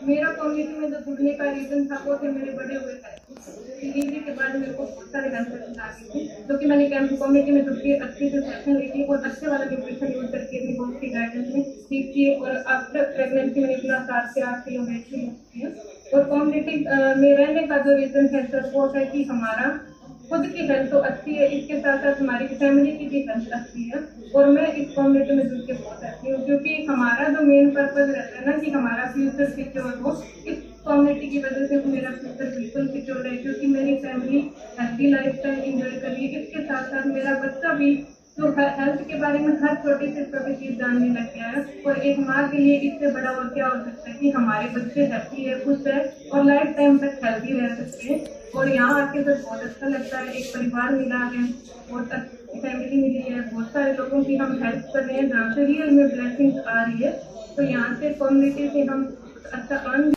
मेरा कम्युनिटी में जो जुड़ने का रीजन था वो थे मेरे बड़े हुए डिलीवरी के बाद मेरे को बहुत सारे हेल्थ इश्यूज आ गए थे, जो कि मैंने कम्युनिटी में जुड़ के अच्छे से सेशन ली थी और अच्छे वाला न्यूट्रिशन यूज करके अपनी बॉडी की गाइडेंस में सीख किए और आफ्टर प्रेगनेंसी मैंने अपना 7 से 8 किलो वेट भी लॉस किया। और कम्युनिटी में रहने का जो रीजन है सर वो है कि हमारा खुद की हेल्थ तो अच्छी है, इसके साथ साथ हमारी फैमिली की भी हेल्थ अच्छी है और मैं इस कम्युनिटी में जुड़ के बहुत अच्छी हूँ, क्योंकि हमारा जो मेन पर्पज रहता है ना कि हमारा फ्यूचर सिक्योर हो, इस कम्युनिटी की वजह से मेरा फ्यूचर बिल्कुल सिक्योर है, क्योंकि मेरी family healthy life style enjoy कर रही है। इसके साथ साथ मेरा बच्चा भी जो हेल्थ के बारे में हर छोटी से छोटी चीज जानने लग गया है, और एक माँ के लिए इससे बड़ा और क्या हो सकता है कि हमारे बच्चे हैप्पी है, खुश है और लाइफ टाइम तक हेल्थी रह सकते हैं। और यहाँ आके तो बहुत अच्छा लगता है, एक परिवार मिला है, बहुत अच्छी फैमिली मिली है, बहुत सारे लोगों की हम हेल्प कर रहे हैं जहाँ से रियल में ब्लेसिंग्स आ रही है। तो यहाँ से कम्युनिटी से हम अच्छा अर्न